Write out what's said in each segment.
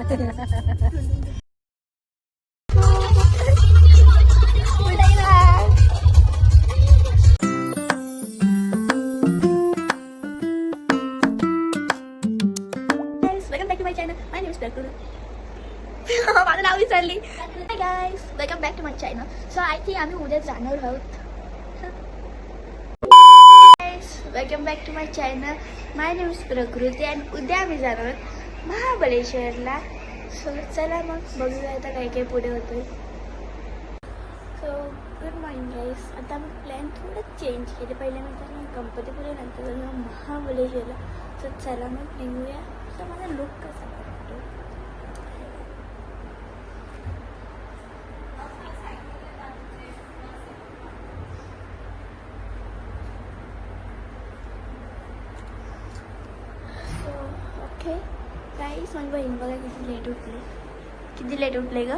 माझं नाव विसरली. Hi guys, welcome back to my channel. So I think आम्ही उद्या जाणार आहोत. Welcome back to my channel. My name is Prakriti आणि उद्या आम्ही जाणार आहोत महाबळेश्वरला. सो चला मग बघूया आता काय काय पुढे होतं. So good morning guys. आता आम्ही प्लॅन थोडं चेंज केले. पहिल्यानंतर मी गणपतीपुळे, नंतर महाबळेश्वरला. सो चला मग निघूया. तर माझा लुक कसा वाटतो. ओके गाईस, माझी बहीण बघा किती लेट उठली. किती लेट उठले ग?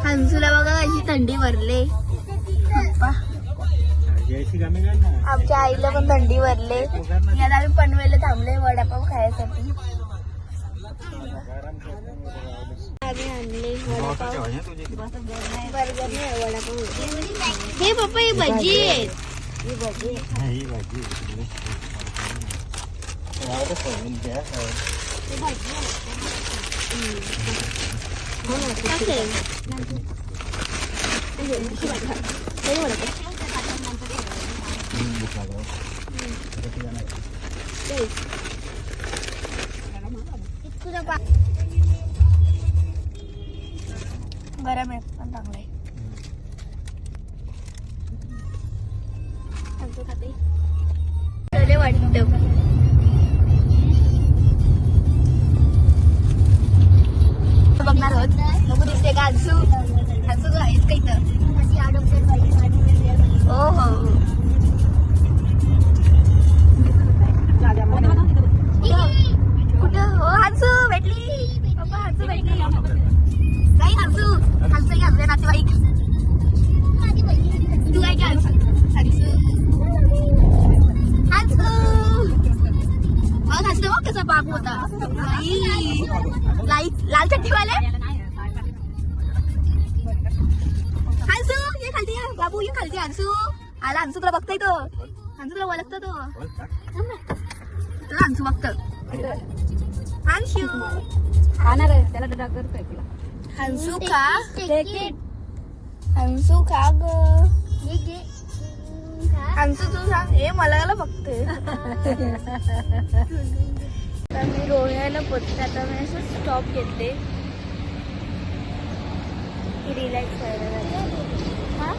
हंसूला बघा कशी थंडी भरले. आमच्या आईला पण थंडी भरले. याला आम्ही पनवेलला थांबले वडापाव खायसाठी. आम्ही आणले वडापाव. बर्गर नाही, वडापाव. हे पप्पा, ही भजी आहेत. ही भजी गरम आहे पण चांगलं आहे. वाटतं बघणार आहोत. नको दिसते का हंसू? हंसू आहेस का इथं? हो हो कुठं? हो हंसू भेटली. पप्पा हंसू भेटली. काही हंसू हंसू हंसू नातेवाईक. तू काय काय हंसू हंसू बघ कसा बाबू होता. लाल चट्टीवाले हंसू ये खालती. बाबू ये खालती. हंसू आला. हंसू तुला बघताय तो. हंसू तुला ओळखतो तो. तुला हंसू बघत. हंसू खाणार आहे त्याला करतोय तुला. हंसू खा. हंसू खा ग. हंसू तू सांग. हे मला बघते. मी रोह्याला पोचते. आता मी असं स्टॉप घेतले की रिलॅक्स व्हायला. हा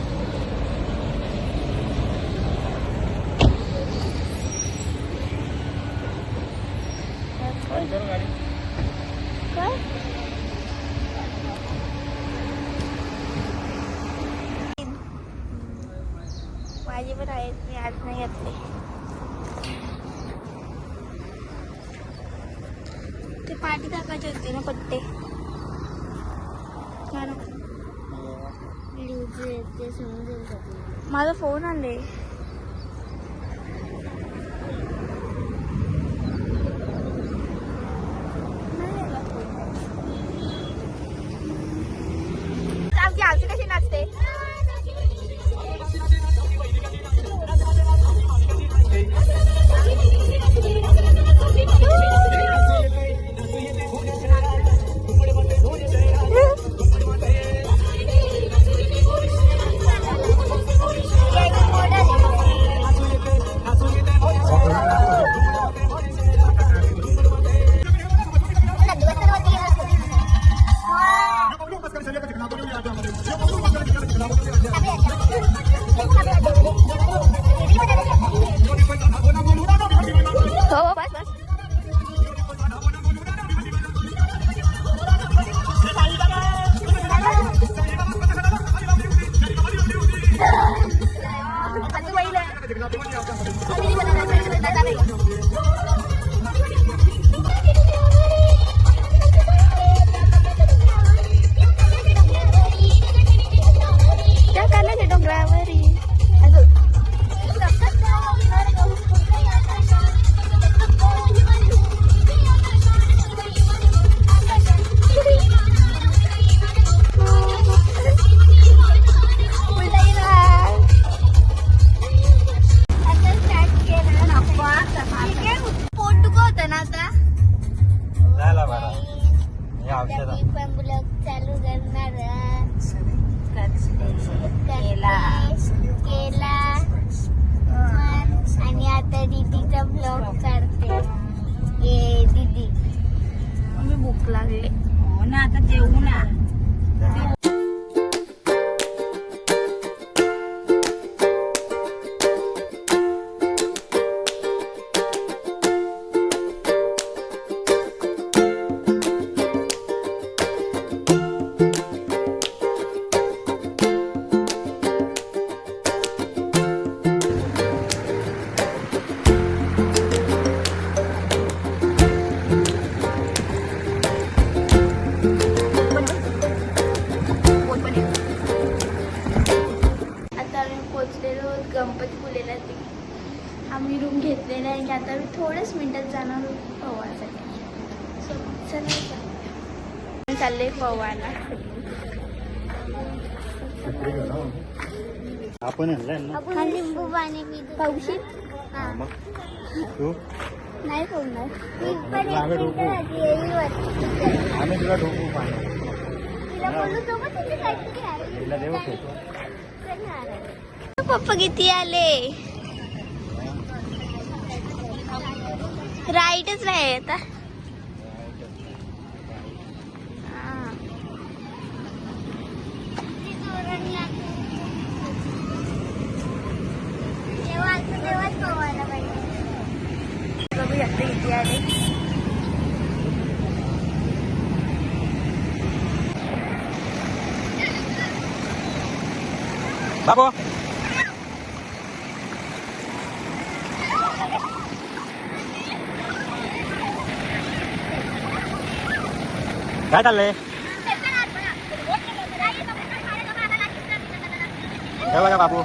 काय माझी पण आहेत. मी आज नाही घेतले. ते पाठी टाकायचे होते ना पट्टे. माझा फोन आले. आमची आमची कशी नाचते. आपण ब्लॉग चालू करणार केला आणि आता दीदीचा ब्लॉग काढते. ये दीदी मी भूक लागली. हो ना, आता जेवू ना. गणपतीपुळेला आम्ही रूम घेतलेला आहे की आता मी थोड्याच मिनिटात जाणार पवासाठी. सो चला चालले पवाला. आपण लिंबू पाणी पाऊशी नाही फोडणार. पप्पा किती आले. राईटच नाही आता. बघू शकता किती आले. बाबू काय चाललंय? हे बघा बाबू,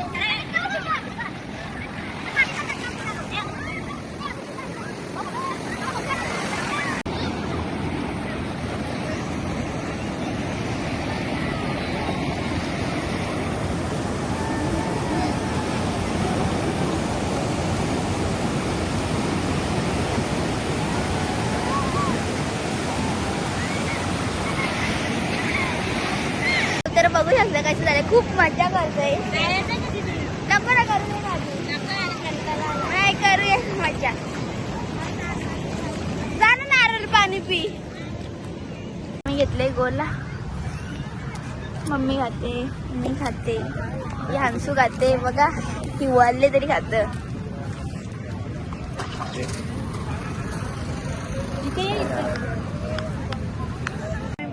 तर बघू शकता कसं झालंय. खूप मजा करतोय. नको ना करू नाही करूया मजा. जा ना नारळ पाणी पी. मी घेतलंय गोला. मम्मी खाते, मी खाते, हंसू खाते. बघा ती वाढले तरी खात.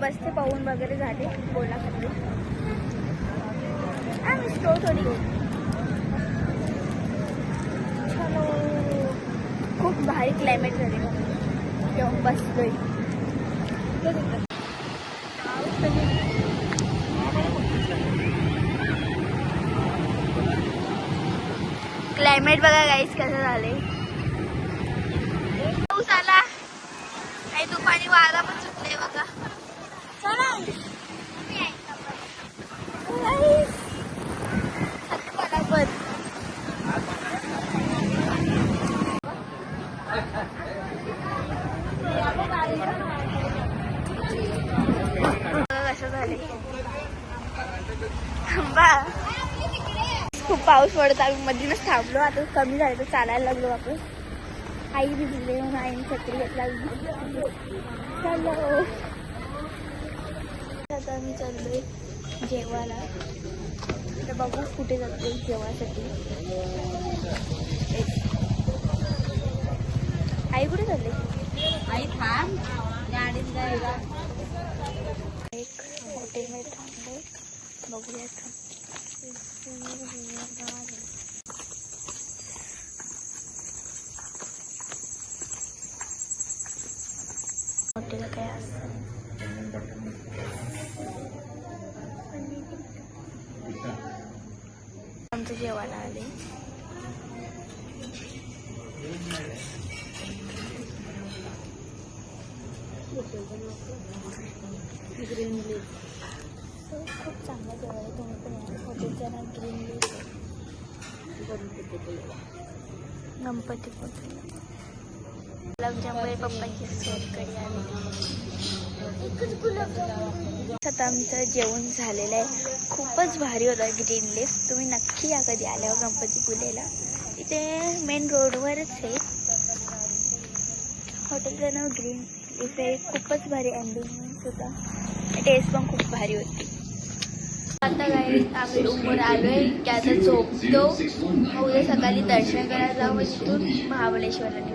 बसते पाहून वगैरे झाले. गोला खाते. आम्ही स्टो थोडी चलो. खूप भारी क्लायमेट झाले. तेव्हा बसलोय. क्लायमेट बघा गाईस कसं झालंय. पाऊस आला काही दुपारी वारा पण सुटले बघा. कसं झाले. खूप पाऊस पडत. आम्ही मधूनच थांबलो. आता कमी झालं तर चालायला लागलो आपण. आई भिजले म्हणून आईने छत्री घेतला. चलो आता आम्ही चाललोय जेवायला. तर बघू कुठे जाते जेवायसाठी. आई कुठे चालली? आई थांब, गाडीत जायला. एक हॉटेलमध्ये थांबलोय. बघूया हॉटेल काय असतं. आमचं जेवायला आले. ग्रीन लीफ खूप चांगलं जेवण आहे. तुम्ही पण या. हॉटेलचं नाव ग्रीन लीफ आहे. गणपतीपुळे. गुलाबजामुळे पप्पांची सोलकढी आली. आता आमचं जेवण झालेलं आहे. खूपच भारी होता ग्रीन लीफ. तुम्ही नक्की या कधी आल्यावर गणपतीपुळेला. इथे मेन रोडवरच आहे. हॉटेलचं नाव ग्रीन लीफ आहे. खूपच भारी ॲम्बियन्स होता. टेस्ट पण खूप भारी होती. आता काय आम्ही रूमवर आलोय की आता झोपतो. मग उद्या सकाळी दर्शन करायला जाऊ. मग तिथून महाबळेश्वरला निघू.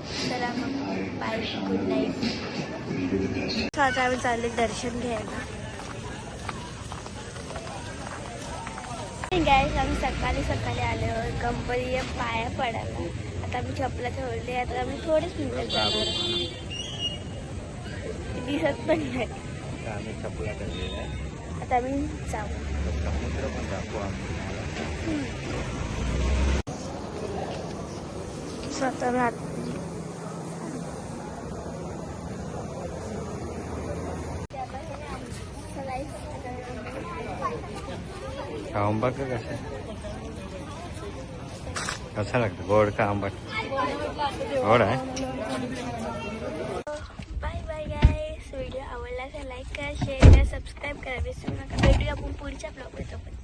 चला मग बाय, गुड नाईट. आता आम्ही चालले दर्शन घ्यायला. गाईस आम्ही सकाळी आल्यावर गणपती पाया पडायला. आता आम्ही चपला ठेवले. आता आम्ही थोडेच मिनिटात जाणार. दिसत पण नाही. आता आम्ही जाऊ. स्वतः राहत आंबा का कसा लागतं? गोड का आंबट? गोड आहे. बाय बाय गाईस. व्हिडिओ आवडला तर लाईक करा, शेअर करा, सबस्क्राईब करा विसरू नका. भेटूया आपण पुढच्या ब्लॉगमध्ये.